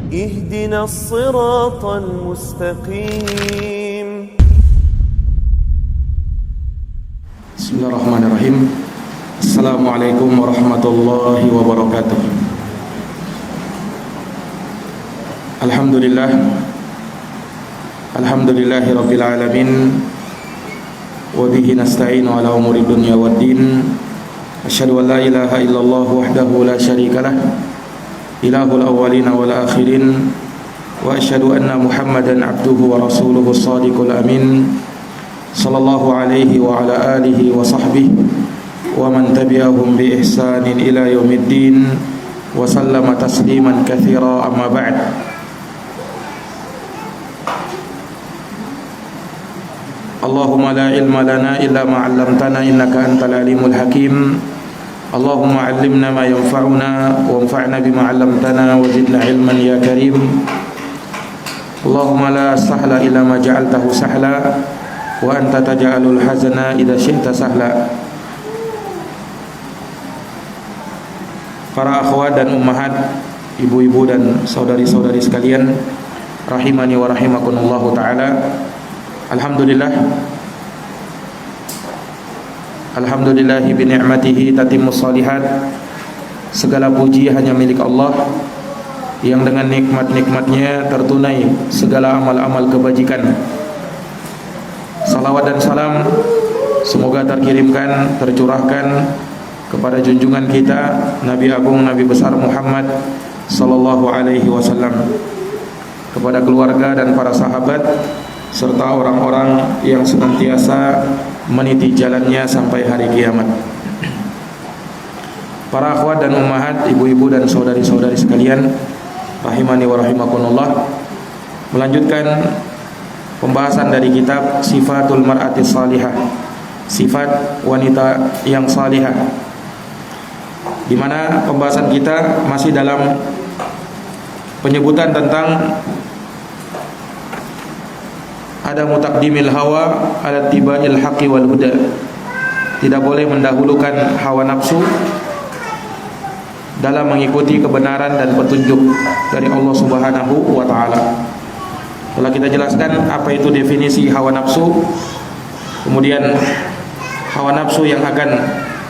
اهدنا الصراط المستقيم. Bismillahirrahmanirrahim. Assalamualaikum warahmatullahi wabarakatuh. Alhamdulillahi rabbil alamin. Wa bihi nasta'inu ala umuri dunya waddin. Asyhadu an la ilaha illallah wahdahu la syarikalah, ilahul awwalin wal akhirin. Wa asyhadu anna Muhammadan abduhu wa rasuluhu shadiqul amin. Sallallahu alaihi wa ala alihi wa sahbihi wa man tabi'ahum bi ihsanin ila yaumiddin wa sallama tasliman katsira, amma ba'd. Allahumma la ilma lana illa ma 'allamtana innaka antal alimul hakim. Allahumma 'allimna ma yanfa'una wanfa'na bima 'allamtana wa zidna ilman ya karim. Allahumma la sahla illa ma ja'altahu sahla wa anta taj'alul hazana idza syi'ta sahla. Para akhwat dan ummahat, ibu-ibu dan saudari-saudari sekalian, rahimani wa rahimakumullahu taala. Alhamdulillahi bi ni'matihi tatimmus shalihat. Segala puji hanya milik Allah yang dengan nikmat-nikmatnya tertunai segala amal-amal kebajikan. Salawat dan salam semoga terkirimkan, tercurahkan kepada junjungan kita Nabi Agung, Nabi besar Muhammad sallallahu alaihi wasallam, kepada keluarga dan para sahabat serta orang-orang yang senantiasa meniti jalannya sampai hari kiamat. Para akhwat dan ummahat, ibu-ibu dan saudari-saudari sekalian, rahimani wa rahimakumullah, melanjutkan pembahasan dari kitab Sifatul Mar'atis Salihah, sifat wanita yang salihah, di mana pembahasan kita masih dalam penyebutan tentang ada mutaqdimil hawa ala tibail haqqi wal huda. Tidak boleh mendahulukan hawa nafsu dalam mengikuti kebenaran dan petunjuk dari Allah Subhanahu wa taala. Telah kita jelaskan apa itu definisi hawa nafsu, kemudian hawa nafsu yang akan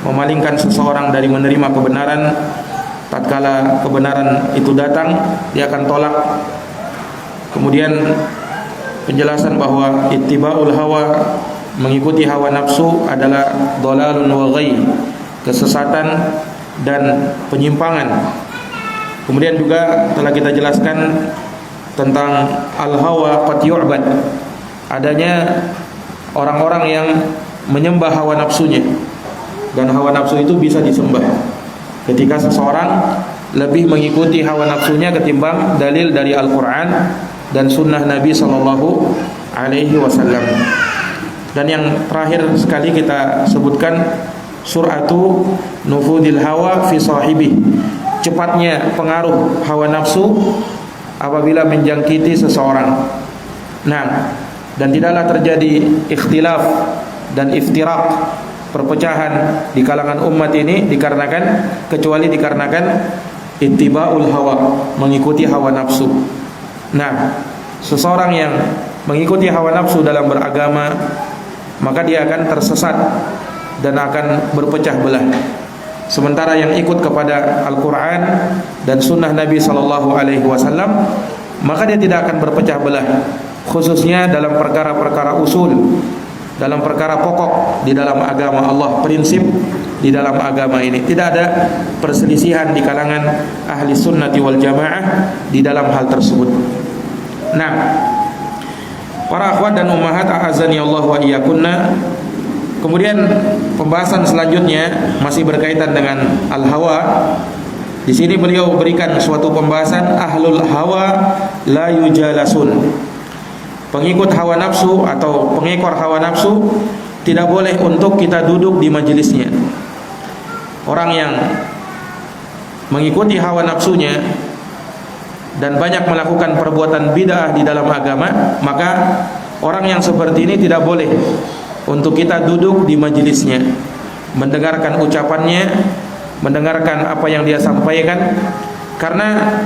memalingkan seseorang dari menerima kebenaran. Tatkala kebenaran itu datang, dia akan tolak. Kemudian penjelasan bahwa ittiba'ul hawa, mengikuti hawa nafsu, adalah dhalalun wa ghayy, kesesatan dan penyimpangan. Kemudian juga telah kita jelaskan tentang al-hawa qad yu'bad, adanya orang-orang yang menyembah hawa nafsunya, dan hawa nafsu itu bisa disembah ketika seseorang lebih mengikuti hawa nafsunya ketimbang dalil dari Al-Quran dan sunnah Nabi sallallahu alaihi wasallam. Dan yang terakhir sekali kita sebutkan sur'atu nufudil hawa fi sahibi, cepatnya pengaruh hawa nafsu apabila menjangkiti seseorang. Nah, dan tidaklah terjadi ikhtilaf dan iftiraq, perpecahan di kalangan umat ini kecuali dikarenakan ittiba'ul hawa, mengikuti hawa nafsu. Nah, seseorang yang mengikuti hawa nafsu dalam beragama, maka dia akan tersesat dan akan berpecah belah. Sementara yang ikut kepada Al-Quran dan sunnah Nabi sallallahu alaihi wasallam, maka dia tidak akan berpecah belah, khususnya dalam perkara-perkara usul, dalam perkara pokok di dalam agama Allah, prinsip di dalam agama ini. Tidak ada perselisihan di kalangan ahli sunnati wal jamaah di dalam hal tersebut. Nah, para akhwat dan ummahat, a'azani Allah wa iyyakunna. Kemudian pembahasan selanjutnya masih berkaitan dengan al-hawa. Di sini beliau berikan suatu pembahasan ahlul hawa la yujalasun. Pengikut hawa nafsu atau pengekor hawa nafsu tidak boleh untuk kita duduk di majelisnya. Orang yang mengikuti hawa nafsunya dan banyak melakukan perbuatan bid'ah di dalam agama, maka orang yang seperti ini tidak boleh untuk kita duduk di majelisnya, mendengarkan ucapannya, mendengarkan apa yang dia sampaikan, karena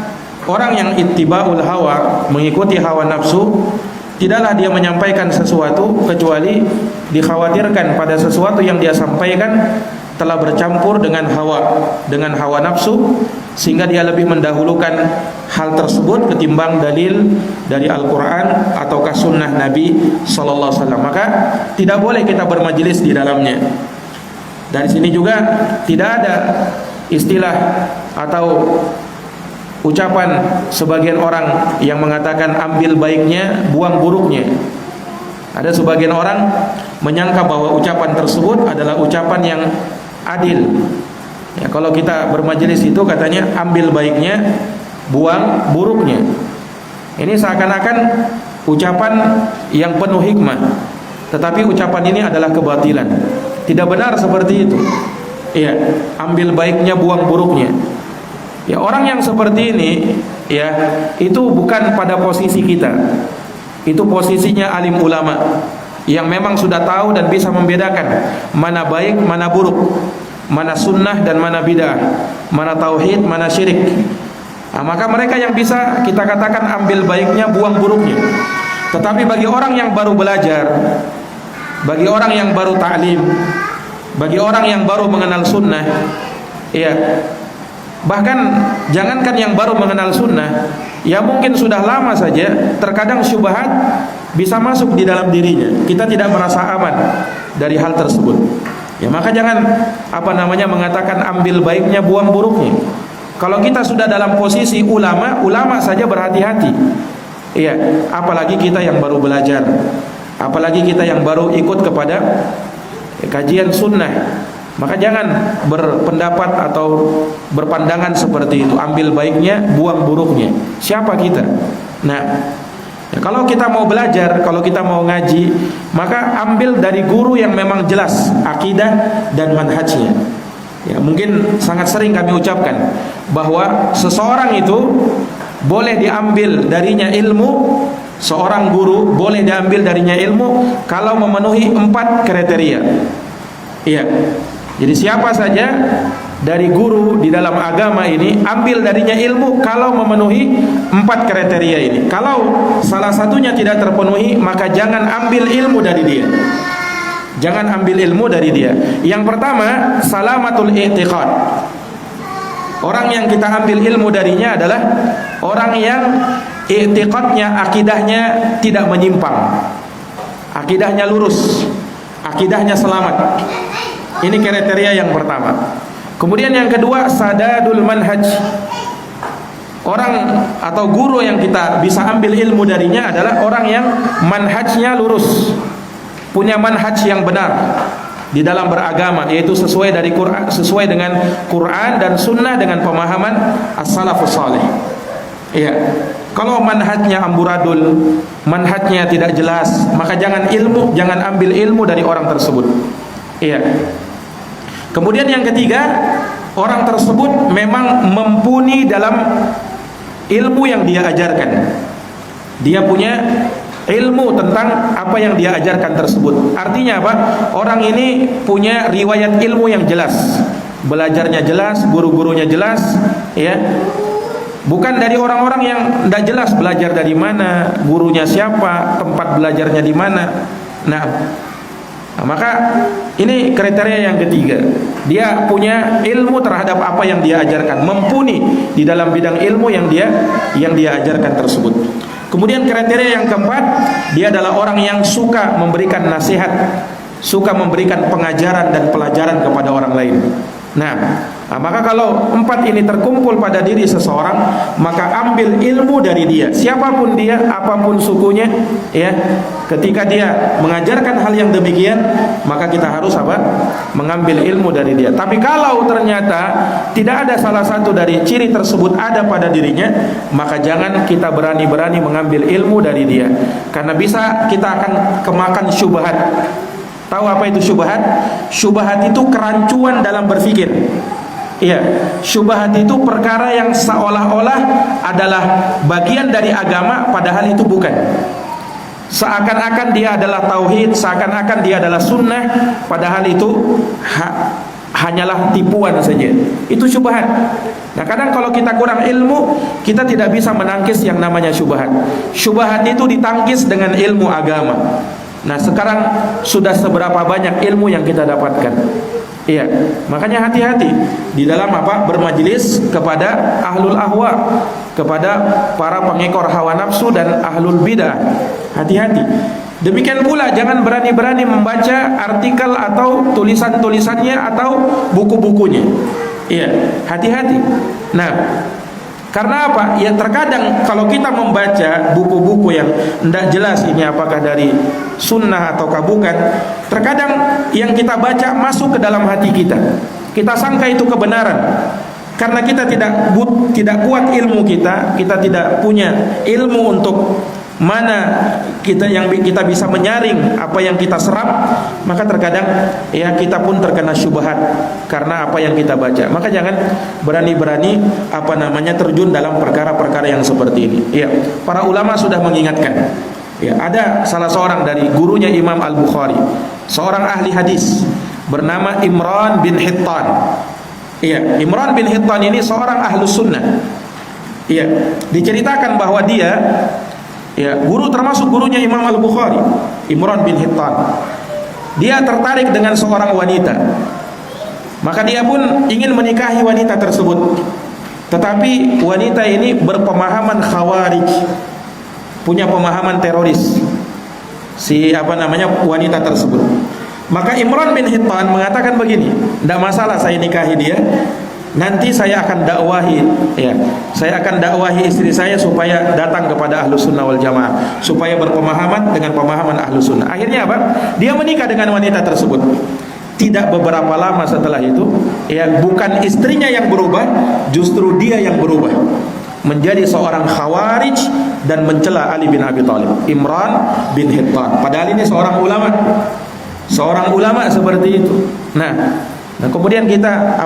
orang yang ittiba'ul hawa, mengikuti hawa nafsu, tidaklah dia menyampaikan sesuatu kecuali dikhawatirkan pada sesuatu yang dia sampaikan telah bercampur dengan hawa nafsu, sehingga dia lebih mendahulukan hal tersebut ketimbang dalil dari Al-Quran ataukah sunnah Nabi Sallallahu Alaihi Wasallam. Maka tidak boleh kita bermajelis di dalamnya. Dari sini juga tidak ada istilah atau ucapan sebagian orang yang mengatakan ambil baiknya, buang buruknya. Ada sebagian orang menyangka bahwa ucapan tersebut adalah ucapan yang adil. Ya, kalau kita bermajelis itu katanya ambil baiknya, buang buruknya. Ini seakan-akan ucapan yang penuh hikmah, tetapi ucapan ini adalah kebatilan. Tidak benar seperti itu. Ya, ambil baiknya, buang buruknya. Ya, orang yang seperti ini, ya, itu bukan pada posisi kita. Itu posisinya alim ulama yang memang sudah tahu dan bisa membedakan mana baik, mana buruk, mana sunnah dan mana bid'ah, mana tauhid, mana syirik. Nah, maka mereka yang bisa kita katakan ambil baiknya, buang buruknya. Tetapi bagi orang yang baru belajar, bagi orang yang baru ta'lim, bagi orang yang baru mengenal sunnah, ya, bahkan jangankan yang baru mengenal sunnah, ya mungkin sudah lama saja, terkadang syubhat bisa masuk di dalam dirinya. Kita tidak merasa aman dari hal tersebut. Ya, maka jangan mengatakan ambil baiknya, buang buruknya. Kalau kita sudah dalam posisi ulama saja berhati-hati. Iya, apalagi kita yang baru belajar, apalagi kita yang baru ikut kepada kajian sunnah. Maka jangan berpendapat atau berpandangan seperti itu, ambil baiknya, buang buruknya. Siapa kita? Nah, ya, kalau kita mau belajar, kalau kita mau ngaji, maka ambil dari guru yang memang jelas akidah dan manhajnya. Ya, mungkin sangat sering kami ucapkan bahwa seseorang itu boleh diambil darinya ilmu, seorang guru boleh diambil darinya ilmu kalau memenuhi 4 kriteria. Iya. Jadi siapa saja dari guru di dalam agama ini, ambil darinya ilmu kalau memenuhi 4 kriteria ini. Kalau salah satunya tidak terpenuhi, maka jangan ambil ilmu dari dia. Jangan ambil ilmu dari dia. Yang pertama, salamatul i'tiqad. Orang yang kita ambil ilmu darinya adalah orang yang i'tiqadnya, akidahnya tidak menyimpang, akidahnya lurus, akidahnya selamat. Ini kriteria yang pertama. Kemudian yang kedua, sadadul manhaj. Orang atau guru yang kita bisa ambil ilmu darinya adalah orang yang manhajnya lurus, punya manhaj yang benar di dalam beragama, yaitu sesuai dengan Quran dan sunnah dengan pemahaman as-salafus salih. Iya. Kalau manhajnya amburadul, manhajnya tidak jelas, maka jangan ambil ilmu dari orang tersebut. Iya. Kemudian yang ketiga, orang tersebut memang mumpuni dalam ilmu yang dia ajarkan. Dia punya ilmu tentang apa yang dia ajarkan tersebut. Artinya apa? Orang ini punya riwayat ilmu yang jelas, belajarnya jelas, guru-gurunya jelas, ya. Bukan dari orang-orang yang tidak jelas belajar dari mana, gurunya siapa, tempat belajarnya di mana. Nah, maka ini kriteria yang ketiga. Dia punya ilmu terhadap apa yang dia ajarkan, mumpuni di dalam bidang ilmu yang dia ajarkan tersebut. Kemudian kriteria yang keempat, dia adalah orang yang suka memberikan nasihat, suka memberikan pengajaran dan pelajaran kepada orang lain. Nah, maka kalau 4 ini terkumpul pada diri seseorang, maka ambil ilmu dari dia, siapapun dia, apapun sukunya, ya. Ketika dia mengajarkan hal yang demikian, maka kita harus mengambil ilmu dari dia. Tapi kalau ternyata tidak ada salah satu dari ciri tersebut ada pada dirinya, maka jangan kita berani-berani mengambil ilmu dari dia, karena bisa kita akan kemakan syubhat. Tahu apa itu syubhat? Syubhat itu kerancuan dalam berpikir. Iya, syubhat itu perkara yang seolah-olah adalah bagian dari agama, padahal itu bukan. Seakan-akan dia adalah tauhid, seakan-akan dia adalah sunnah, padahal itu hanyalah tipuan saja. Itu syubhat. Nah, kadang kalau kita kurang ilmu, kita tidak bisa menangkis yang namanya syubhat. Syubhat itu ditangkis dengan ilmu agama. Nah, sekarang sudah seberapa banyak ilmu yang kita dapatkan. Iya, makanya hati-hati di dalam bermajlis kepada ahlul ahwa, kepada para pengekor hawa nafsu dan ahlul bidah. Hati-hati. Demikian pula jangan berani-berani membaca artikel atau tulisan-tulisannya atau buku-bukunya. Iya, hati-hati. Nah, karena apa? Ya terkadang kalau kita membaca buku-buku yang tidak jelas ini apakah dari sunnah atau bukan, terkadang yang kita baca masuk ke dalam hati kita. Kita sangka itu kebenaran. Karena kita tidak kuat ilmu kita tidak punya ilmu untuk mana yang kita bisa menyaring apa yang kita serap, maka terkadang ya kita pun terkena syubhat karena apa yang kita baca. Maka jangan berani-berani terjun dalam perkara-perkara yang seperti ini. Ya, para ulama sudah mengingatkan. Ya, ada salah seorang dari gurunya Imam Al-Bukhari, seorang ahli hadis bernama Imran bin Hittan. Iya, Imran bin Hittan ini seorang ahlus sunnah. Iya, diceritakan bahwa dia guru termasuk gurunya Imam Al-Bukhari, Imran bin Hittan. Dia tertarik dengan seorang wanita. Maka dia pun ingin menikahi wanita tersebut. Tetapi wanita ini berpemahaman khawarij, punya pemahaman teroris. Wanita tersebut. Maka Imran bin Hittan mengatakan begini, tidak masalah saya nikahi dia, nanti saya akan dakwahi, saya akan dakwahi istri saya supaya datang kepada Ahlus Sunnah wal Jamaah, supaya berpemahaman dengan pemahaman Ahlus Sunnah. Akhirnya apa? Dia menikah dengan wanita tersebut. Tidak beberapa lama setelah itu, bukan istrinya yang berubah, justru dia yang berubah menjadi seorang khawarij dan mencela Ali bin Abi Thalib. Imran bin Hittan. Padahal ini seorang ulama seperti itu. Nah, kemudian kita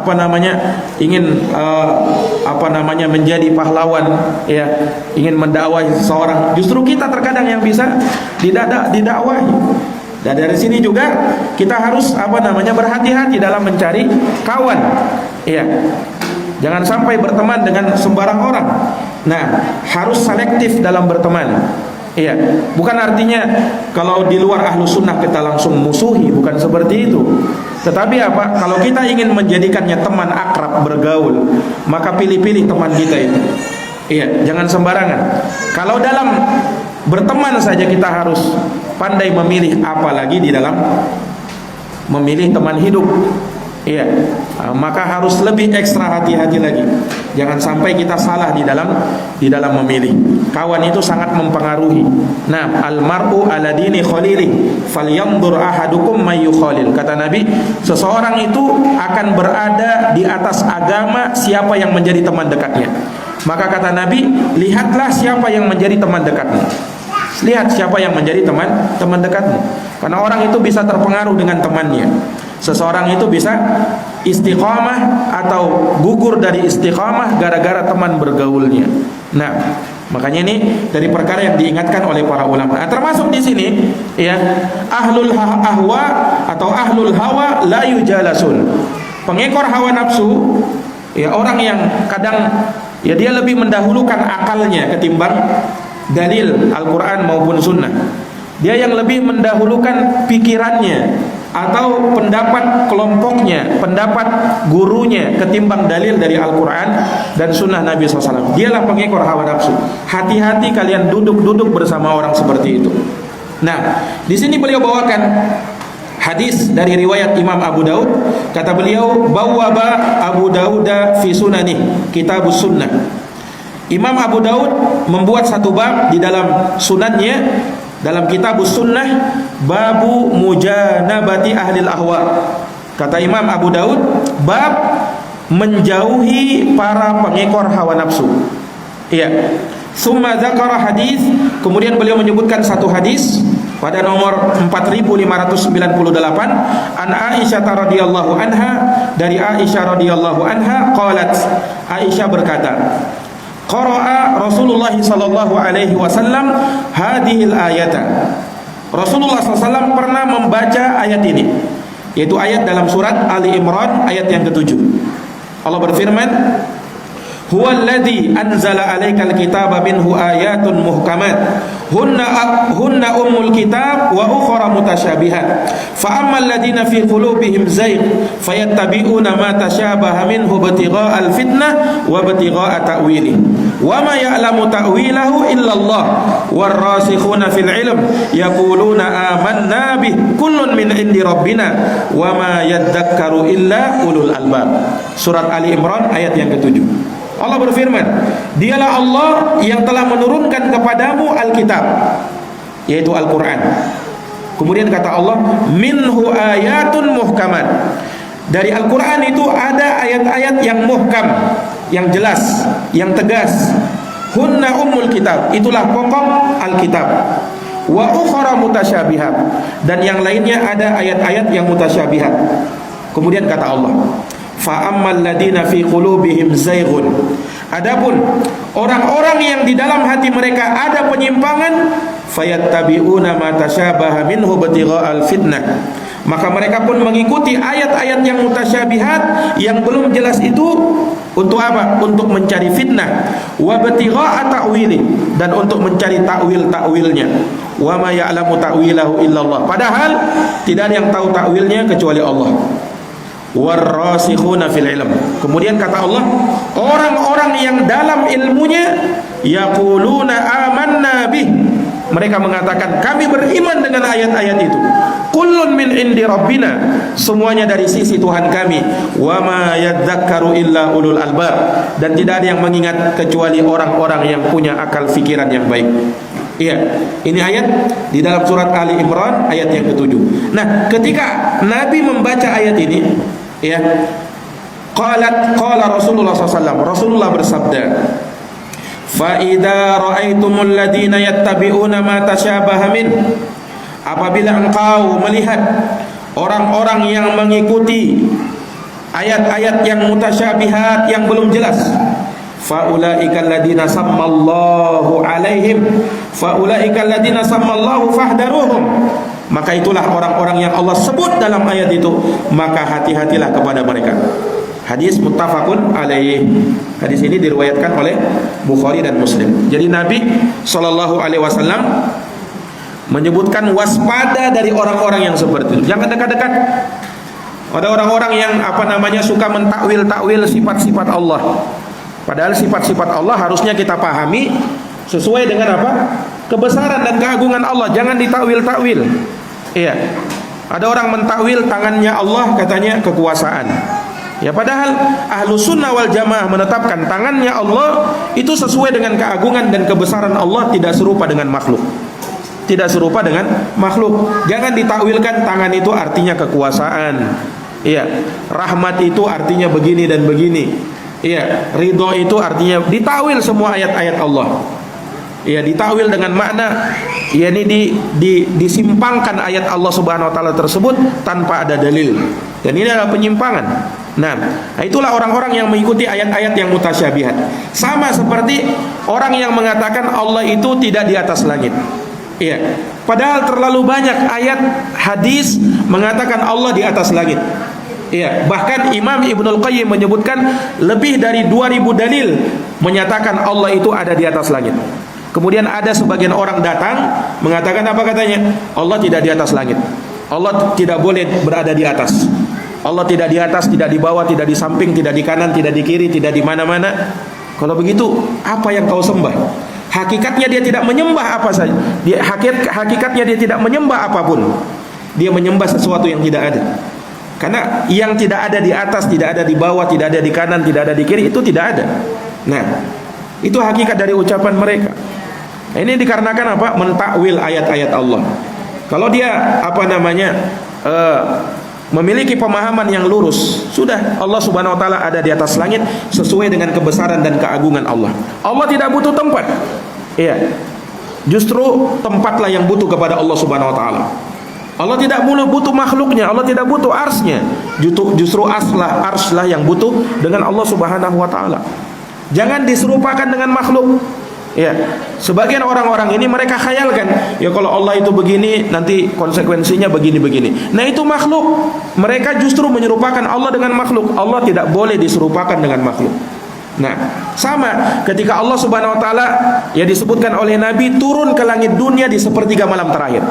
ingin menjadi pahlawan, ingin mendakwahi seseorang. Justru kita terkadang yang bisa didakwahi. Dan dari sini juga kita harus berhati-hati dalam mencari kawan. Jangan sampai berteman dengan sembarang orang. Nah, harus selektif dalam berteman. Bukan artinya kalau di luar Ahlus Sunnah kita langsung musuhi, bukan seperti itu. Tetapi kalau kita ingin menjadikannya teman akrab bergaul, maka pilih-pilih teman kita itu. Jangan sembarangan. Kalau dalam berteman saja kita harus pandai memilih, apalagi di dalam memilih teman hidup. Maka harus lebih ekstra hati-hati lagi. Jangan sampai kita salah di dalam memilih. Kawan itu sangat mempengaruhi. Nah, al-mar'u ala dini khalili, falyanzur ahadukum may yukhalil. Kata Nabi, seseorang itu akan berada di atas agama siapa yang menjadi teman dekatnya. Maka kata Nabi, lihatlah siapa yang menjadi teman dekatmu. Lihat siapa yang menjadi teman dekatmu. Karena orang itu bisa terpengaruh dengan temannya. Seseorang itu bisa istiqamah atau gugur dari istiqamah gara-gara teman bergaulnya. Nah, makanya ini dari perkara yang diingatkan oleh para ulama. Nah, termasuk di sini ahlul ahwa atau ahlul hawa la yujalasun. Pengekor hawa nafsu, orang yang kadang dia lebih mendahulukan akalnya ketimbang dalil Al-Qur'an maupun sunnah. Dia yang lebih mendahulukan pikirannya atau pendapat kelompoknya, pendapat gurunya ketimbang dalil dari Al-Quran dan sunnah Nabi SAW. Dialah pengekor hawa nafsu. Hati-hati kalian duduk bersama orang seperti itu. Nah, di sini beliau bawakan hadis dari riwayat Imam Abu Daud. Kata beliau, bawwaba Abu Dauda fi sunanih, kitabus sunnah. Imam Abu Daud membuat satu bab di dalam sunannya, dalam kitabus sunnah, babu mujanabati ahlil ahwa. Kata Imam Abu Daud, bab menjauhi para pengekor hawa nafsu. Summa dzakara hadis, kemudian beliau menyebutkan satu hadis pada nomor 4598 an Aisyah radhiyallahu anha, dari Aisyah radhiyallahu anha qalat, Aisyah berkata, qara'a Rasulullah sallallahu alaihi wasallam hadhil ayata. Rasulullah sallallahu pernah membaca ayat ini. yaitu ayat dalam surat Ali Imran ayat yang ke-7. Allah berfirman, Huwallazi anzala 'alaikal kitaba minhu ayatun muhkamat hunna ummul kitab wa ukhra mutasyabihat fa ammal ladzina fi qulubihim zayg fayattabi'una ma tasyabaha minhu ibtigha'al fitnah wa ibtigha'a ta'wili wa ma ya'lamu ta'wilahu illallah warrasikhuna fil ilm yaquluna amanna bih kullun min indi rabbina wa ma yadhakkaru illa ulul albab. Surat Ali Imran ayat yang ke-7. Allah berfirman, dialah Allah yang telah menurunkan kepadamu Alkitab, yaitu Al-Quran. Kemudian kata Allah, minhu ayatun muhkamat. Dari Al-Quran itu ada ayat-ayat yang muhkam, yang jelas, yang tegas. Hunna ummul kitab, itulah pokok Alkitab. Wa ukhra mutasyabihat, dan yang lainnya ada ayat-ayat yang mutasyabihat. Kemudian kata Allah, fa ammal ladina fi qulubihim zayghun, adapun orang-orang yang di dalam hati mereka ada penyimpangan, fayattabi'una ma tasyabaha minhu ibtigha'al fitnah, maka mereka pun mengikuti ayat-ayat yang mutasyabihat, yang belum jelas itu untuk apa? Untuk mencari fitnah, wa ibtigha'a ta'wili, dan untuk mencari takwil-takwilnya. Wa ma ya'lamu ta'wilahu illallah, padahal tidak ada yang tahu takwilnya kecuali Allah. Warrasikhuna fil ilm. Kemudian kata Allah, orang-orang yang dalam ilmunya, yaquluna amanna bih, mereka mengatakan kami beriman dengan ayat-ayat itu. Kullun min indi rabbina, semuanya dari sisi Tuhan kami. Wa ma yadzakkaru illa ulul albab, dan tidak ada yang mengingat kecuali orang-orang yang punya akal fikiran yang baik. Iya, ini ayat di dalam surat Ali Imran ayat yang ke-7. Nah, ketika Nabi membaca ayat ini, ya, qala Rasulullah SAW, Rasulullah bersabda, fa idza ra'aitumul ladina yattabi'una ma tasyabaha min, apabila engkau melihat orang-orang yang mengikuti ayat-ayat yang mutasyabihat, yang belum jelas, faulaikal ladina sammallahu alaihim, faulaikal ladina sammallahu fahdaruhum, maka itulah orang-orang yang Allah sebut dalam ayat itu, maka hati-hatilah kepada mereka. Hadis muttafaqun alaih. Hadis ini diriwayatkan oleh Bukhari dan Muslim. Jadi Nabi SAW menyebutkan waspada dari orang-orang yang seperti itu. Jangan dekat-dekat. Ada orang-orang yang suka mentakwil-takwil sifat-sifat Allah. Padahal sifat-sifat Allah harusnya kita pahami sesuai dengan apa? Kebesaran dan keagungan Allah. Jangan ditakwil-takwil. Iya. Ada orang mentakwil tangannya Allah, katanya kekuasaan. Ya, padahal Ahlus Sunnah wal Jamaah menetapkan tangannya Allah itu sesuai dengan keagungan dan kebesaran Allah, tidak serupa dengan makhluk. Tidak serupa dengan makhluk. Jangan ditakwilkan tangan itu artinya kekuasaan. Iya. Rahmat itu artinya begini dan begini. Iya, ridho itu artinya ditakwil semua ayat-ayat Allah. Iya, ditakwil dengan makna yakni disimpangkan ayat Allah Subhanahu wa taala tersebut tanpa ada dalil. Dan ini adalah penyimpangan. Nah, itulah orang-orang yang mengikuti ayat-ayat yang mutasyabihat. Sama seperti orang yang mengatakan Allah itu tidak di atas langit. Iya. Padahal terlalu banyak ayat hadis mengatakan Allah di atas langit. Iya, bahkan Imam Ibnul Qayyim menyebutkan lebih dari 2000 dalil menyatakan Allah itu ada di atas langit. Kemudian ada sebagian orang datang mengatakan apa katanya? Allah tidak di atas langit. Allah tidak boleh berada di atas. Allah tidak di atas, tidak di bawah, tidak di samping, tidak di kanan, tidak di kiri, tidak di mana-mana. Kalau begitu, apa yang kau sembah? Hakikatnya dia tidak menyembah apa saja. Hakikatnya dia tidak menyembah apapun. Dia menyembah sesuatu yang tidak ada. Karena yang tidak ada di atas, tidak ada di bawah, tidak ada di kanan, tidak ada di kiri, itu tidak ada. Nah, itu hakikat dari ucapan mereka. Nah, ini dikarenakan apa? Mentakwil ayat-ayat Allah. Kalau dia memiliki pemahaman yang lurus, sudah, Allah Subhanahu wa taala ada di atas langit sesuai dengan kebesaran dan keagungan Allah. Allah tidak butuh tempat. Iya. Justru tempatlah yang butuh kepada Allah Subhanahu wa taala. Allah tidak butuh makhluknya, Allah tidak butuh arsnya. Justru arslah yang butuh dengan Allah Subhanahu wa taala. Jangan diserupakan dengan makhluk. Ya, sebagian orang-orang ini mereka khayalkan, ya kalau Allah itu begini, nanti konsekuensinya begini-begini. Nah, itu makhluk. Mereka justru menyerupakan Allah dengan makhluk. Allah tidak boleh diserupakan dengan makhluk. Nah, sama ketika Allah Subhanahu wa taala ya disebutkan oleh Nabi turun ke langit dunia di sepertiga malam terakhir.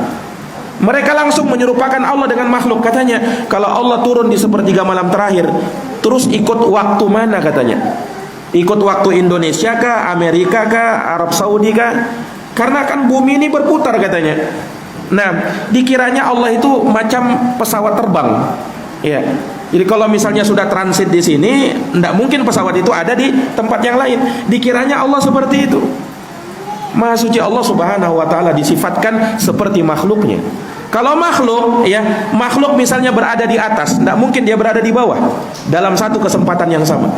Mereka langsung menyerupakan Allah dengan makhluk. Katanya, kalau Allah turun di sepertiga malam terakhir, terus ikut waktu mana katanya? Ikut waktu Indonesia kah, Amerika kah, Arab Saudi kah? Karena kan bumi ini berputar katanya. Nah, dikiranya Allah itu macam pesawat terbang. Ya. Jadi kalau misalnya sudah transit di sini, tidak mungkin pesawat itu ada di tempat yang lain. Dikiranya Allah seperti itu. Maha suci Allah Subhanahu wa taala disifatkan seperti makhluknya. Kalau makhluk, ya, makhluk misalnya berada di atas, tidak mungkin dia berada di bawah dalam satu kesempatan yang sama.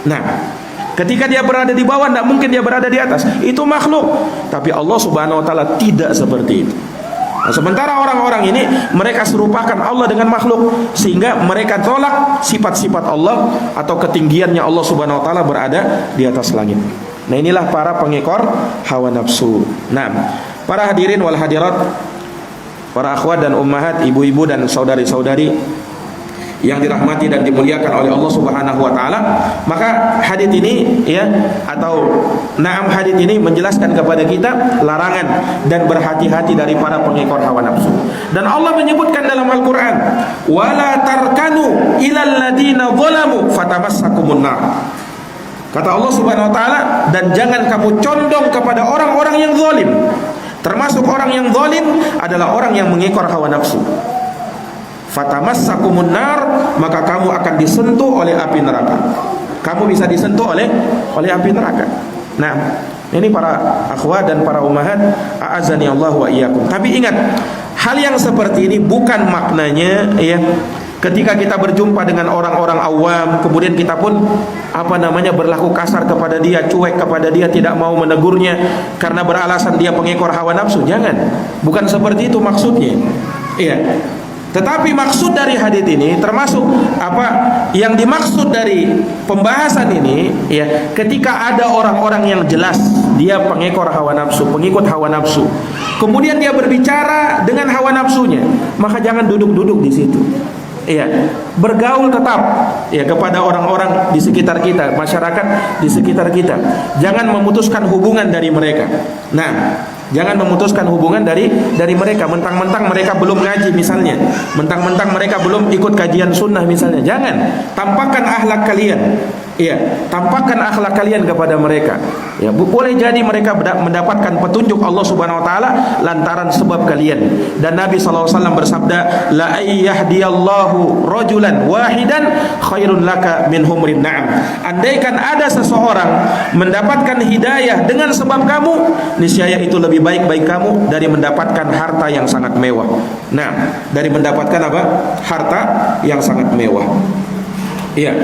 Nah, ketika dia berada di bawah, tidak mungkin dia berada di atas. Itu makhluk. Tapi Allah Subhanahu wa taala tidak seperti itu. Nah, sementara orang-orang ini mereka serupakan Allah dengan makhluk, sehingga mereka tolak sifat-sifat Allah atau ketinggiannya Allah Subhanahu wa taala berada di atas langit. Nah, inilah para pengekor hawa nafsu. Nah, para hadirin wal hadirat, para akhwat dan ummahat, ibu-ibu dan saudari-saudari yang dirahmati dan dimuliakan oleh Allah Subhanahu wa taala, maka hadits ini ya atau hadits ini menjelaskan kepada kita larangan dan berhati-hati dari para pengekor hawa nafsu. Dan Allah menyebutkan dalam Al-Qur'an, "Wala tarkanu ilal ladina zalamu fatamassakumun nar." Kata Allah Subhanahu wa taala, dan jangan kamu condong kepada orang-orang yang zalim. Termasuk orang yang zalim adalah orang yang mengekor hawa nafsu. Fatamassakumun nar, maka kamu akan disentuh oleh api neraka. Kamu bisa disentuh oleh api neraka. Nah, ini para akhwat dan para ummahat, a'azani Allah wa iyyakum. Tapi ingat, hal yang seperti ini bukan maknanya ya ketika kita berjumpa dengan orang-orang awam, kemudian kita pun berlaku kasar kepada dia, cuek kepada dia, tidak mau menegurnya karena beralasan dia pengekor hawa nafsu. Jangan. Bukan seperti itu maksudnya. Iya. Tetapi maksud dari hadits ini, termasuk yang dimaksud dari pembahasan ini, ya, ketika ada orang-orang yang jelas dia pengekor hawa nafsu, pengikut hawa nafsu, kemudian dia berbicara dengan hawa nafsunya, maka jangan duduk-duduk di situ. Iya, bergaul tetap ya kepada orang-orang di sekitar kita, masyarakat di sekitar kita. Jangan memutuskan hubungan dari mereka. Nah, jangan memutuskan hubungan dari mereka. Mentang-mentang mereka belum ngaji misalnya, mentang-mentang mereka belum ikut kajian sunnah misalnya. Jangan. Tampakkan akhlak kalian. Iya, tampakkan akhlak kalian kepada mereka. Ya, boleh jadi mereka mendapatkan petunjuk Allah Subhanahu wa taala lantaran sebab kalian. Dan Nabi sallallahu alaihi wasallam bersabda, la ayyahdiyallahu rajulan wahidan khairun laka min humrin na'am. Andaikan ada seseorang mendapatkan hidayah dengan sebab kamu, niscaya itu lebih baik bagi kamu dari mendapatkan harta yang sangat mewah. Nah, dari mendapatkan harta yang sangat mewah. Iya.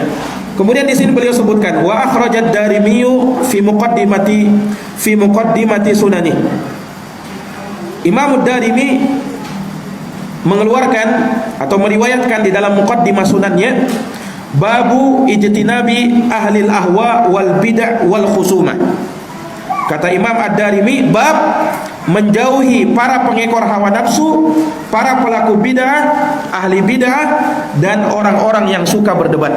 Kemudian di sini beliau sebutkan wa akhrajad Darimi fi muqaddimati sunani. Imam Darimi mengeluarkan atau meriwayatkan di dalam muqaddimah sunannya babu ijtinabi ahlil ahwa wal bid'ah wal khusumah. Kata Imam Ad-Darimi, bab menjauhi para pengekor hawa nafsu, para pelaku bid'ah, ahli bid'ah, dan orang-orang yang suka berdebat.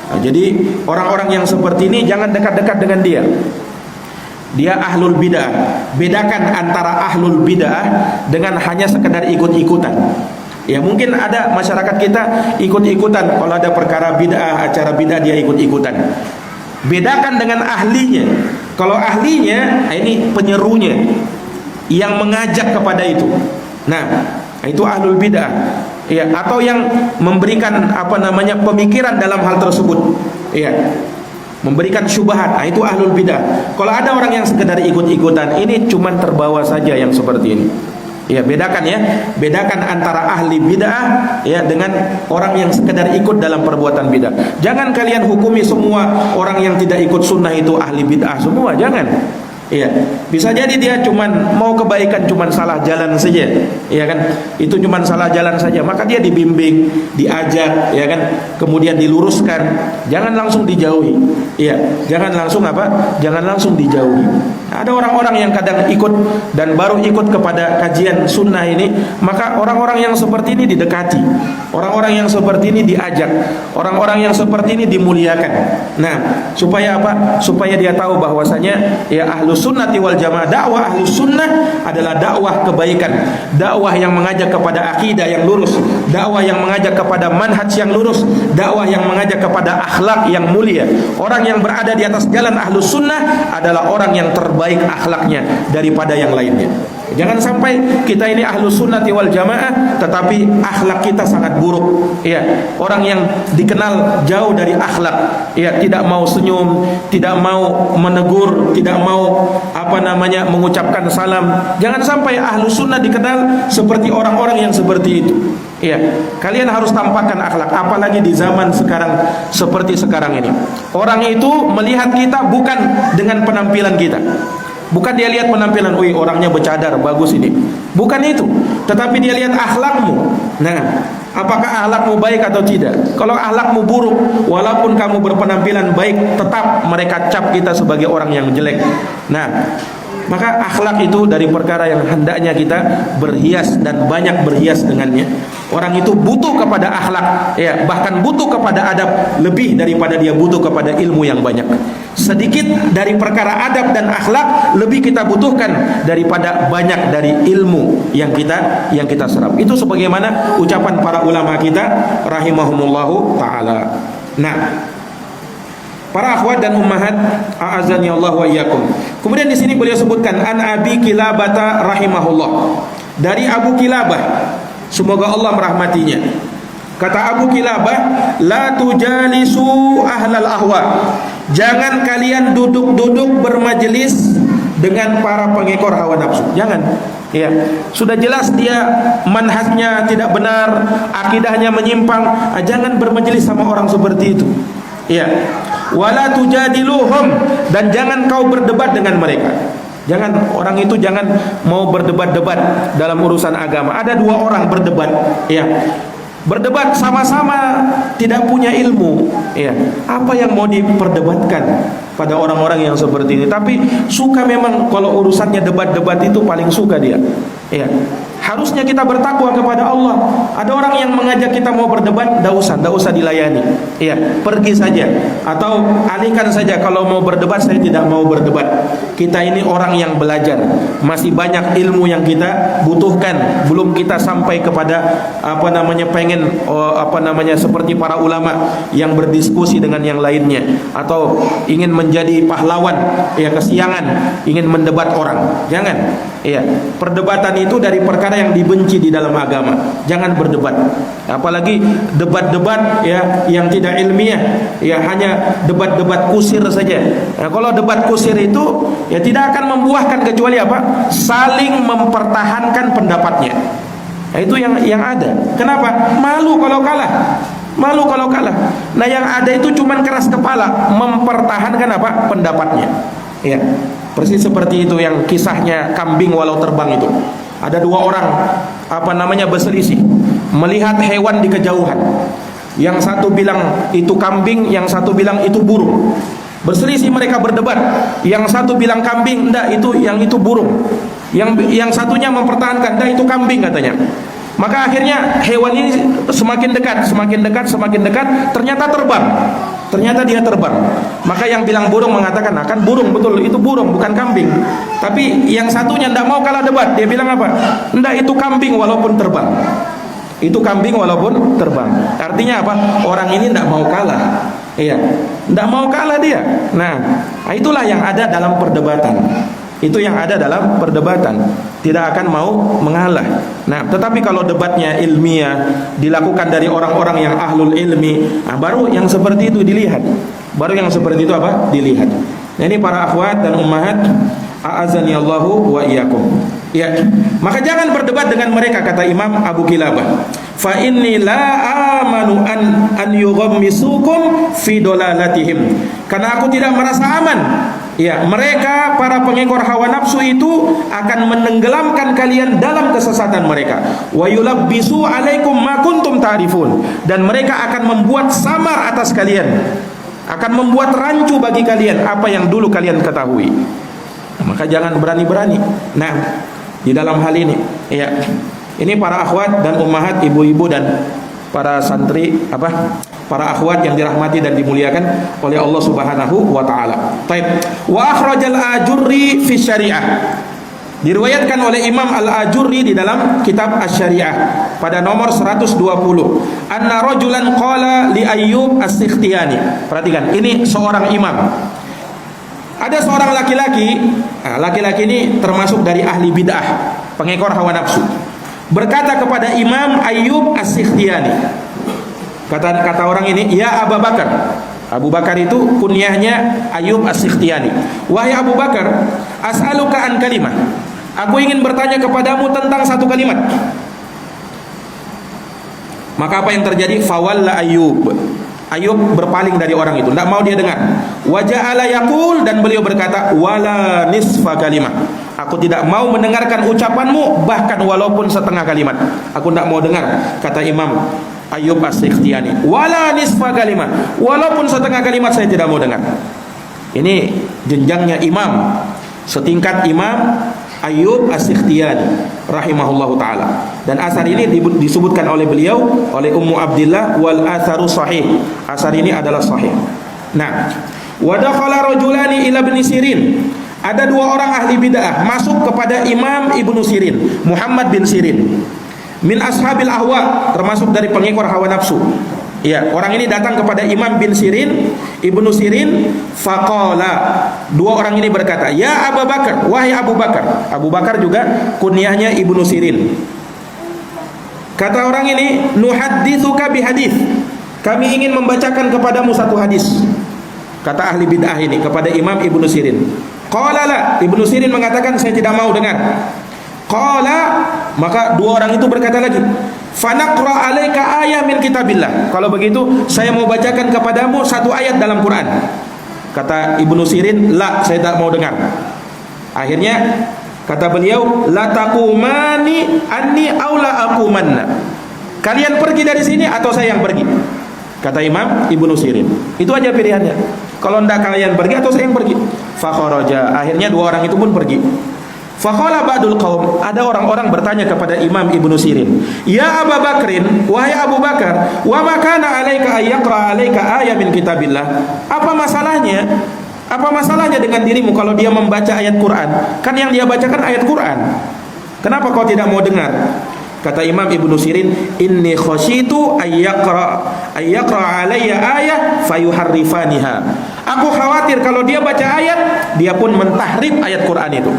Nah, jadi orang-orang yang seperti ini jangan dekat-dekat dengan dia. Dia ahlul bid'ah. Bedakan antara ahlul bid'ah dengan hanya sekedar ikut-ikutan. Ya, mungkin ada masyarakat kita ikut-ikutan, kalau ada perkara bid'ah, acara bid'ah dia ikut-ikutan. Bedakan dengan ahlinya. Kalau ahlinya, ini penyerunya yang mengajak kepada itu. Nah, itu ahlul bid'ah. Ya, atau yang memberikan pemikiran dalam hal tersebut. Ya. Memberikan syubhat. Nah, itu ahlul bid'ah. Kalau ada orang yang sekedar ikut-ikutan, ini cuman terbawa saja yang seperti ini. Ya, bedakan ya. Bedakan antara ahli bid'ah ya dengan orang yang sekedar ikut dalam perbuatan bid'ah. Jangan kalian hukumi semua orang yang tidak ikut sunnah itu ahli bid'ah semua, jangan. Iya, bisa jadi dia cuman mau kebaikan, cuman salah jalan saja, ya kan? Itu cuman salah jalan saja, maka dia dibimbing, diajak, ya kan? Kemudian diluruskan, jangan langsung dijauhi. Iya, jangan langsung apa? Jangan langsung dijauhi. Ada orang-orang yang kadang ikut dan baru ikut kepada kajian sunnah ini, maka orang-orang yang seperti ini didekati, orang-orang yang seperti ini diajak, orang-orang yang seperti ini dimuliakan. Nah, supaya apa? Supaya dia tahu bahwasanya ya ahlus sunnati wal jamaah, dakwah ahlus sunnah adalah dakwah kebaikan, dakwah yang mengajak kepada akidah yang lurus, dakwah yang mengajak kepada manhaj yang lurus, dakwah yang mengajak kepada akhlak yang mulia. Orang yang berada di atas jalan ahlus sunnah adalah orang yang terbaik akhlaknya daripada yang lainnya. Jangan sampai kita ini ahlus sunnati wal jamaah tetapi akhlak kita sangat buruk. Ya, orang yang dikenal jauh dari akhlak, ya, tidak mau senyum, tidak mau menegur, tidak mau mengucapkan salam. Jangan sampai ahlus sunnah dikenal seperti orang-orang yang seperti itu. Ya, kalian harus tampakkan akhlak, apalagi di zaman sekarang seperti sekarang ini. Orang itu melihat kita bukan dengan penampilan kita. Bukan dia lihat penampilan, wih orangnya bercadar, bagus ini. Bukan itu, tetapi dia lihat akhlakmu. Nah, apakah akhlakmu baik atau tidak? Kalau akhlakmu buruk, walaupun kamu berpenampilan baik, tetap mereka cap kita sebagai orang yang jelek. Nah, maka akhlak itu dari perkara yang hendaknya kita berhias dan banyak berhias dengannya. Orang itu butuh kepada akhlak, ya, bahkan butuh kepada adab lebih daripada dia butuh kepada ilmu yang banyak. Sedikit dari perkara adab dan akhlak lebih kita butuhkan daripada banyak dari ilmu yang kita serap. Itu sebagaimana ucapan para ulama kita rahimahumullahu taala. Nah, para akhwat dan ummahat, a'azani Allah wa iyyakum. Kemudian di sini beliau sebutkan an Abi Kilabah rahimahullah. Dari Abu Kilabah, semoga Allah merahmatinya. Kata Abu Kilabah, la tujalisu ahlal ahwa. Jangan kalian duduk-duduk bermajelis dengan para pengekor hawa nafsu. Jangan. Ya, sudah jelas dia manhajnya tidak benar, akidahnya menyimpang. Jangan bermajelis sama orang seperti itu. Ya. Wala tujadiluhum, dan jangan kau berdebat dengan mereka. Jangan, orang itu jangan mau berdebat-debat dalam urusan agama. Ada dua orang berdebat, ya. Berdebat sama-sama tidak punya ilmu, ya. Apa yang mau diperdebatkan pada orang-orang yang seperti ini? Tapi suka memang kalau urusannya debat-debat itu paling suka dia. Ya. Harusnya kita bertakwa kepada Allah. Ada orang yang mengajak kita mau berdebat, enggak usah dilayani. Ya, pergi saja atau alihkan saja. Kalau mau berdebat, saya tidak mau berdebat. Kita ini orang yang belajar, masih banyak ilmu yang kita butuhkan. Belum kita sampai kepada pengen seperti para ulama yang berdiskusi dengan yang lainnya atau ingin menjadi pahlawan, ya, kesiangan, ingin mendebat orang. Jangan. Ya, perdebatan itu dari perkara yang dibenci di dalam agama. Jangan berdebat. Apalagi debat-debat, ya, yang tidak ilmiah, ya, hanya debat-debat kusir saja. Nah, kalau debat kusir itu ya tidak akan membuahkan kecuali apa? Saling mempertahankan pendapatnya. Nah, itu yang ada. Kenapa? Malu kalau kalah. Malu kalau kalah. Nah, yang ada itu cuman keras kepala, mempertahankan apa? Pendapatnya. Ya. Persis seperti itu yang kisahnya kambing walau terbang itu. Ada dua orang berselisih melihat hewan di kejauhan. Yang satu bilang itu kambing, yang satu bilang itu burung. Berselisih mereka berdebat. Yang satu bilang kambing, enggak, yang itu burung. Yang satunya mempertahankan, enggak, itu kambing katanya. Maka akhirnya hewan ini semakin dekat, ternyata terbang. Ternyata dia terbang. Maka yang bilang burung mengatakan, kan burung, betul, itu burung, bukan kambing. Tapi yang satunya tidak mau kalah debat. Dia bilang apa? Tidak, itu kambing walaupun terbang. Itu kambing walaupun terbang. Artinya apa? Orang ini tidak mau kalah. Iya, tidak mau kalah dia. Nah, itulah yang ada dalam perdebatan. Itu yang ada dalam perdebatan. Tidak akan mau mengalah. Nah, tetapi kalau debatnya ilmiah, dilakukan dari orang-orang yang ahlul ilmi, baru yang seperti itu dilihat. Baru yang seperti itu apa? Dilihat. Nah, ini para akhwat dan ummahat, a'azani Allahu wa iyyakum. Ya, maka jangan berdebat dengan mereka, kata Imam Abu Kilabah. Fa inni la amanu an yughammisukum fi dolalatihim. Karena aku tidak merasa aman Ya, mereka para pengekor hawa nafsu itu akan menenggelamkan kalian dalam kesesatan mereka. Wa yulabbisu alaikum ma kuntum ta'rifun, dan mereka akan membuat samar atas kalian, akan membuat rancu bagi kalian apa yang dulu kalian ketahui. Maka jangan berani-berani. Nah, di dalam hal ini, ya, ini para akhwat dan ummahat, ibu-ibu dan para santri, para akhwat yang dirahmati dan dimuliakan oleh Allah Subhanahu wa taala. Baik. Wa akhrajal Ajurri fi Syariah. Diriwayatkan oleh Imam Al-Ajurri di dalam kitab Asy-Syariah pada nomor 120. Anna rajulan qala li Ayyub As-Sikhtiyani. Perhatikan, ini seorang imam. Ada seorang laki-laki, laki-laki ini termasuk dari ahli bid'ah, pengekor hawa nafsu. Berkata kepada Imam Ayyub As-Sikhtiyani. Kata orang ini, ya Abu Bakar. Abu Bakar itu kunyahnya Ayyub As-Sikhtiyani. Wahai Abu Bakar, as'aluka an kalimah. Aku ingin bertanya kepadamu tentang satu kalimat. Maka apa yang terjadi? Fawalla Ayyub. Ayyub berpaling dari orang itu, tidak mau dia dengar. Waja'ala yaqul, dan beliau berkata, wala nisfa kalimah. Aku tidak mau mendengarkan ucapanmu, bahkan walaupun setengah kalimat. Aku tidak mau dengar, kata Imam Ayyub As-Sikhtiyani. Wala nisfa kalimah, walaupun setengah kalimat saya tidak mau dengar. Ini jenjangnya imam, setingkat Imam Ayyub As-Sikhtiyani rahimahullahu taala. Dan asar ini disebutkan oleh beliau, oleh Ummu Abdillah, wal atharu sahih. Asar ini adalah sahih. Nah, wa dakhala rajulani ila Ibnu Sirin. Ada dua orang ahli bid'ah masuk kepada Imam Ibnu Sirin, Muhammad bin Sirin. Min ashabil ahwa, termasuk dari pengekor hawa nafsu. Ya, orang ini datang kepada Imam bin Sirin, Ibnu Sirin, faqala. Dua orang ini berkata, ya Abu Bakar, wahai Abu Bakar. Abu Bakar juga kunyahnya Ibnu Sirin. Kata orang ini, nuhadditsuka bihadits. Kami ingin membacakan kepadamu satu hadis. Kata ahli bid'ah ini kepada Imam Ibnu Sirin. Qala la, Ibnu Sirin mengatakan saya tidak mau dengar. Qala, maka dua orang itu berkata lagi, fanaqra alaika ayah min kitabillah. Kalau begitu saya mau bacakan kepadamu satu ayat dalam Quran. Kata Ibnu Sirin, la, saya tak mau dengar. Akhirnya kata beliau, la taqumani anni aw la aqumanna. Kalian pergi dari sini atau saya yang pergi? Kata Imam Ibnu Sirin. Itu aja pilihannya. Kalau ndak kalian pergi atau saya yang pergi. Fa kharaja. Akhirnya dua orang itu pun pergi. Faqala ba'dul qaum, ada orang-orang bertanya kepada Imam Ibnu Sirin, ya Abu Bakrin, wahai Abu Bakar, wa ma kana 'alaika ay yaqra 'alaika ayat min kitabillah. Apa masalahnya? Apa masalahnya dengan dirimu kalau dia membaca ayat Quran? Kan yang dia bacakan ayat Quran. Kenapa kau tidak mau dengar? Kata Imam Ibnu Sirin, inni khasyitu ay yaqra 'alayya ayah fayuharrifaniha. Aku khawatir kalau dia baca ayat, dia pun mentahrif ayat Quran itu.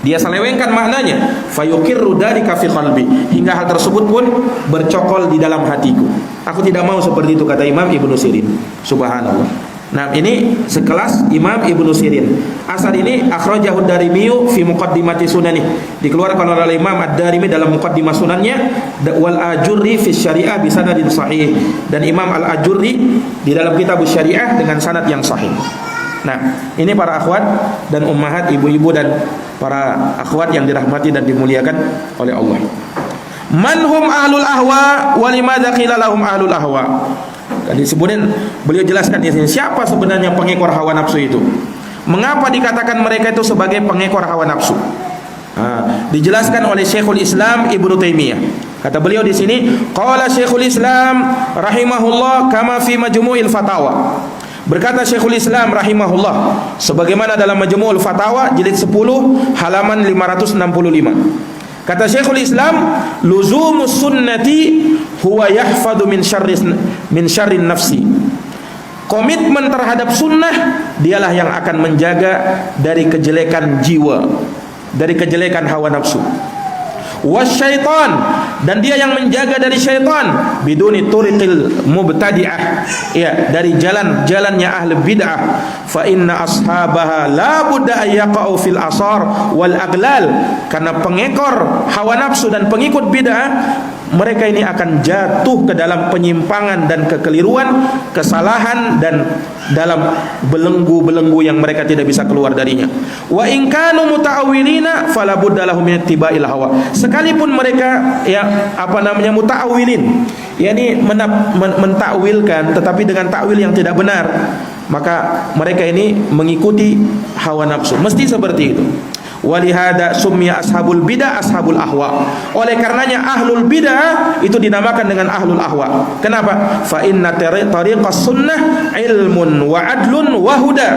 Dia selewengkan maknanya, fayuqirru dzalika fi qalbi, hingga hal tersebut pun bercokol di dalam hatiku. Aku tidak mau seperti itu, kata Imam Ibnu Sirin. Subhanallah. Nah, ini sekelas Imam Ibnu Sirin. Asar ini akhrajahu Darimi fi muqaddimati sunani. Dikeluarkan oleh Imam Ad-Darimi dalam muqaddimah sunannya, wal Ajurri fi Syariah bi sanadin sahih, dan Imam Al-Ajurri di dalam kitab Syariah dengan sanad yang sahih. Nah, ini para akhwat dan ummahat, ibu-ibu dan para akhwat yang dirahmati dan dimuliakan oleh Allah. Manhum ahlul ahwa wa limadza qila lahum ahlul ahwa. Dan disebutkan, beliau jelaskan di sini siapa sebenarnya pengekor hawa nafsu itu. Mengapa dikatakan mereka itu sebagai pengekor hawa nafsu? Dijelaskan oleh Syekhul Islam Ibnu Taimiyah. Kata beliau di sini, qala Syekhul Islam rahimahullah kama fi Majmu'il Fatawa. Berkata Syekhul Islam rahimahullah sebagaimana dalam Majmu'ul Fatawa jilid 10 halaman 565. Kata Syekhul Islam, luzumus sunnati huwa yahfadhu min syarrin nafsi. Komitmen terhadap sunnah dialah yang akan menjaga dari kejelekan jiwa, dari kejelekan hawa nafsu. wasyaitan, dan dia yang menjaga dari syaitan, biduni turiqil mubtadi'ah, ya, dari jalan-jalannya ahli bid'ah. Fa inna ashabaha la budda yaqa'u fil asar wal aglal, karena pengekor hawa nafsu dan pengikut bid'ah, mereka ini akan jatuh ke dalam penyimpangan dan kekeliruan, kesalahan, dan dalam belenggu-belenggu yang mereka tidak bisa keluar darinya. Wa in kanu muta'awwilina fala budda lahum min ittiba'il hawa. Sekalipun mereka muta'awwilin, yakni mentakwilkan tetapi dengan takwil yang tidak benar, maka mereka ini mengikuti hawa nafsu. Mesti seperti itu. Walihada summiya ashabul bidah ashabul ahwa. Oleh karenanya ahlul bidah itu dinamakan dengan ahlul ahwa. Kenapa? Fa inna tariqas sunnah ilmun wa adlun wa huda.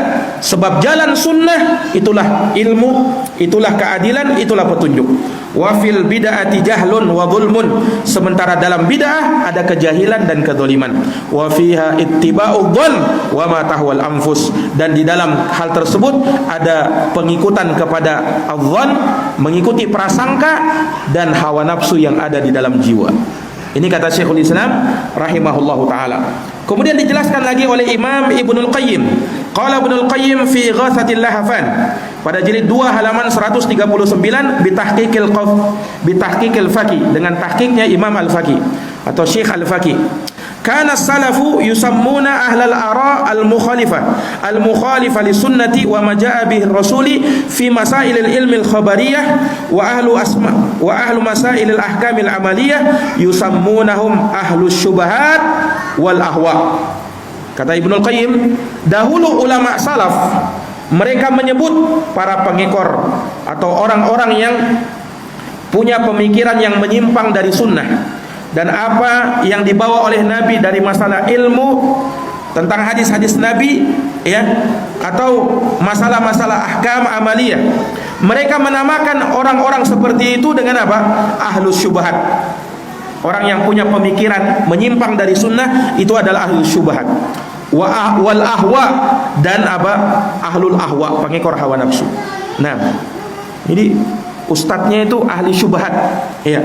Sebab jalan sunnah itulah ilmu, itulah keadilan, itulah petunjuk. Wa fil bid'ati jahlun wa zulmun. Sementara dalam bid'ah ada kejahilan dan kezaliman. Wa fiha ittiba'u dhall wa ma tahwal anfus. Dan di dalam hal tersebut ada pengikutan kepada adh-dhann, mengikuti prasangka dan hawa nafsu yang ada di dalam jiwa. Ini kata Syekhul Islam rahimahullahu taala. Kemudian dijelaskan lagi oleh Imam Ibnul Qayyim. Qala Ibnul Qayyim fi Ghathatil Lahafan, pada jilid 2 halaman 139, bitahqiqil Faqih, dengan tahqiqnya Imam Al-Faqih atau Syekh Al-Faqih. Kana salafu yusammuna ahlal ara al-mukhalifah li sunnati wa ma jaa bihi rasuli fi masailil ilmi al-khabariyah wa ahlu masailil ahkamil amaliyah yusammunahum ahlus syubhat wal ahwa. Kata Ibnul Qayyim, dahulu ulama salaf mereka menyebut para pengekor atau orang-orang yang punya pemikiran yang menyimpang dari sunnah dan apa yang dibawa oleh Nabi dari masalah ilmu tentang hadis-hadis Nabi, ya, atau masalah-masalah ahkam amaliyah. Mereka menamakan orang-orang seperti itu dengan apa? Ahlus syubhat. Orang yang punya pemikiran menyimpang dari sunnah itu adalah ahlus syubhat. Wal ahwa, dan apa? Ahlul ahwa, pengekor hawa nafsu. Nah, jadi ustadznya itu ahli syubhat, ya.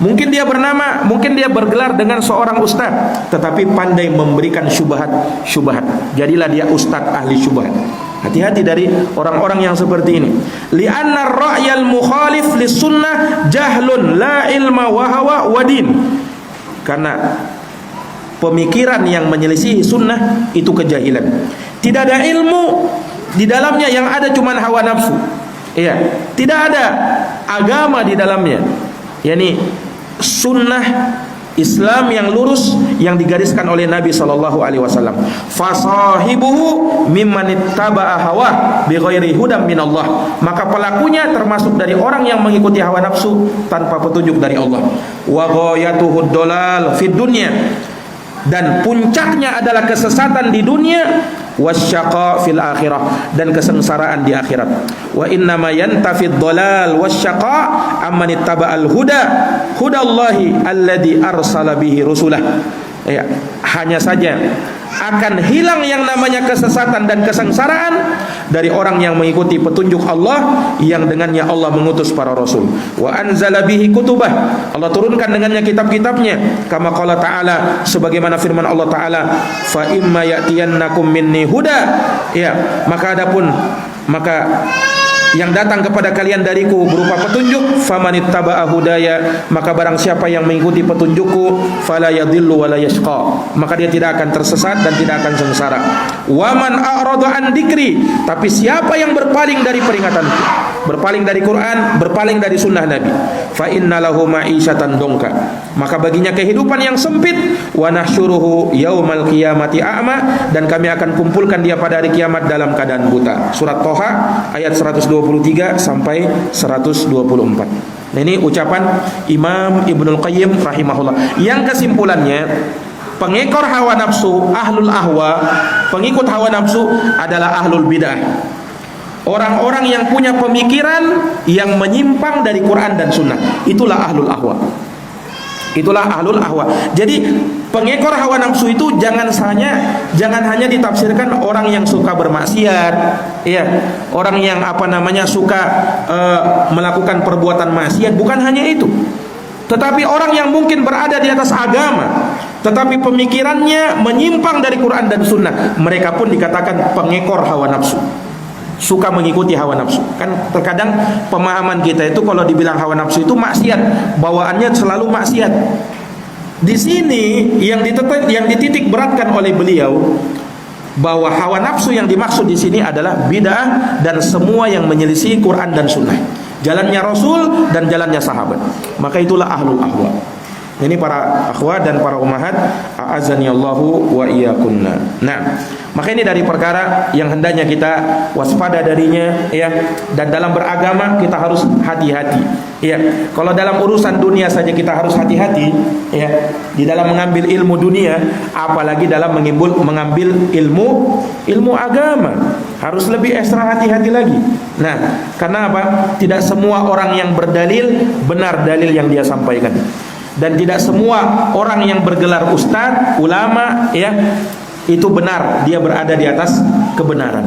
Mungkin dia bergelar dengan seorang ustaz, tetapi pandai memberikan syubhat. Jadilah dia ustaz ahli syubhat. Hati-hati dari orang-orang yang seperti ini. Li'anna ar-ra'yal mukhalif lis-sunnah jahlun la ilma wa hawa wa din. Karena pemikiran yang menyelisihi sunnah itu kejahilan. Tidak ada ilmu di dalamnya, yang ada cuma hawa nafsu. Iya, tidak ada agama di dalamnya. Yani sunnah Islam yang lurus yang digariskan oleh Nabi SAW. Fasahibuhu mimman ittaba'a hawa bighairi hudam minallah. Maka pelakunya termasuk dari orang yang mengikuti hawa nafsu tanpa petunjuk dari Allah. Wa ghayatuhud dolal fid dunya, dan puncaknya adalah kesesatan di dunia, wasyaqa fil akhirah, dan kesengsaraan di akhirat. Wa innama yantafid dhalal wasyaqa amman ittaba'al hudallahi alladhi arsala bihi rusulah. Ya, hanya saja akan hilang yang namanya kesesatan dan kesengsaraan dari orang yang mengikuti petunjuk Allah yang dengannya Allah mengutus para rasul. Wa anzala bihi kutubah, Allah turunkan dengannya kitab-kitabnya. Kama qala ta'ala, sebagaimana firman Allah Ta'ala, fa imma ya'tiyannakum minni huda, ya, maka yang datang kepada kalian dariku berupa petunjuk, famanittaba'a hudaya, maka barang siapa yang mengikuti petunjukku, fala yadhillu wala yashqa, maka dia tidak akan tersesat dan tidak akan sengsara. Wa man a'rada an dzikri, tapi siapa yang berpaling dari peringatanku, berpaling dari Quran, berpaling dari sunnah Nabi, fa innalahu ma'isyatan dongka, maka baginya kehidupan yang sempit. Wa nahsyuruhu yaumal qiyamati a'ma, dan kami akan kumpulkan dia pada hari kiamat dalam keadaan buta. Surat Toha ayat 123 sampai 124. Nah, ini ucapan Imam Ibnul Qayyim rahimahullah. Yang kesimpulannya, pengekor hawa nafsu, ahlul ahwa, pengikut hawa nafsu adalah ahlul bidah. Orang-orang yang punya pemikiran yang menyimpang dari Quran dan sunnah, itulah ahlul ahwa. Itulah ahlul ahwa. Jadi Pengekor hawa nafsu itu jangan hanya ditafsirkan orang yang suka bermaksiat, ya, orang yang suka melakukan perbuatan maksiat, bukan hanya itu. Tetapi orang yang mungkin berada di atas agama, tetapi pemikirannya menyimpang dari Quran dan Sunnah, mereka pun dikatakan pengekor hawa nafsu, suka mengikuti hawa nafsu. Kan terkadang pemahaman kita itu kalau dibilang hawa nafsu itu maksiat, bawaannya selalu maksiat. Di sini yang dititik beratkan oleh beliau bahwa hawa nafsu yang dimaksud di sini adalah bid'ah dan semua yang menyelisih Quran dan Sunnah, jalannya Rasul dan jalannya sahabat. Maka itulah ahlul ahwa. Ini para akhwat dan para ummahat, a'azzani Allahu wa iyyakunna. Nah, maka ini dari perkara yang hendaknya kita waspada darinya, ya. Dan dalam beragama kita harus hati-hati, ya. Kalau dalam urusan dunia saja kita harus hati-hati, ya, di dalam mengambil ilmu dunia, apalagi dalam mengambil ilmu agama, harus lebih ekstra hati-hati lagi. Nah, karena apa? Tidak semua orang yang berdalil benar dalil yang dia sampaikan. Dan tidak semua orang yang bergelar ustadz, ulama, ya, itu benar, dia berada di atas kebenaran.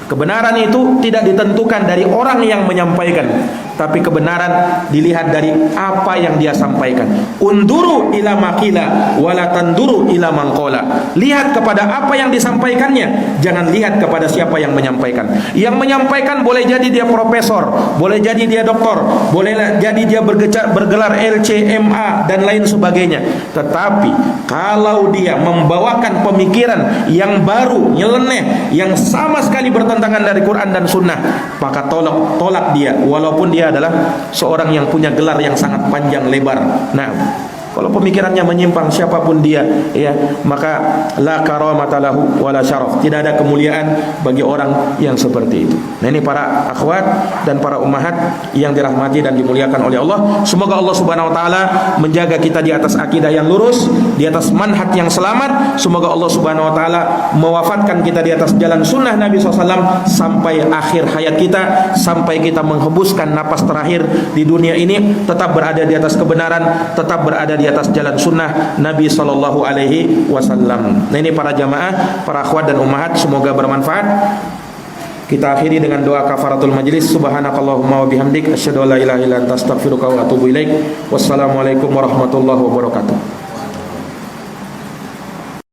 Kebenaran itu tidak ditentukan dari orang yang menyampaikan, tapi kebenaran dilihat dari apa yang dia sampaikan. Unduru ila maqila wala tanduru ila mangqala. Lihat kepada apa yang disampaikannya, jangan lihat kepada siapa yang menyampaikan. Yang menyampaikan boleh jadi dia profesor, boleh jadi dia doktor, boleh jadi dia bergelar LCMA dan lain sebagainya. Tetapi kalau dia membawakan pemikiran yang baru, nyeleneh, yang sama sekali bertentangan dari Quran dan Sunnah, maka tolak dia, walaupun dia adalah seorang yang punya gelar yang sangat panjang lebar. Nah, kalau pemikirannya menyimpang siapapun dia, ya, maka la karamata lahu wala syaraf. Tidak ada kemuliaan bagi orang yang seperti itu. Nah, ini para akhwat dan para ummahat yang dirahmati dan dimuliakan oleh Allah. Semoga Allah Subhanahu wa taala menjaga kita di atas akidah yang lurus, di atas manhaj yang selamat. Semoga Allah Subhanahu wa taala mewafatkan kita di atas jalan sunnah Nabi SAW sampai akhir hayat kita, sampai kita menghembuskan napas terakhir di dunia ini, tetap berada di atas kebenaran, tetap berada di atas jalan sunnah Nabi sallallahu alaihi wasallam. Nah, ini para jamaah, para akhwat dan ummahat, semoga bermanfaat. Kita akhiri dengan doa kafaratul majlis. Subhanakallahumma wa bihamdik, asyhadu an la ilaha illa anta, astaghfiruka wa atubu ilaik. Wassalamualaikum warahmatullahi wabarakatuh.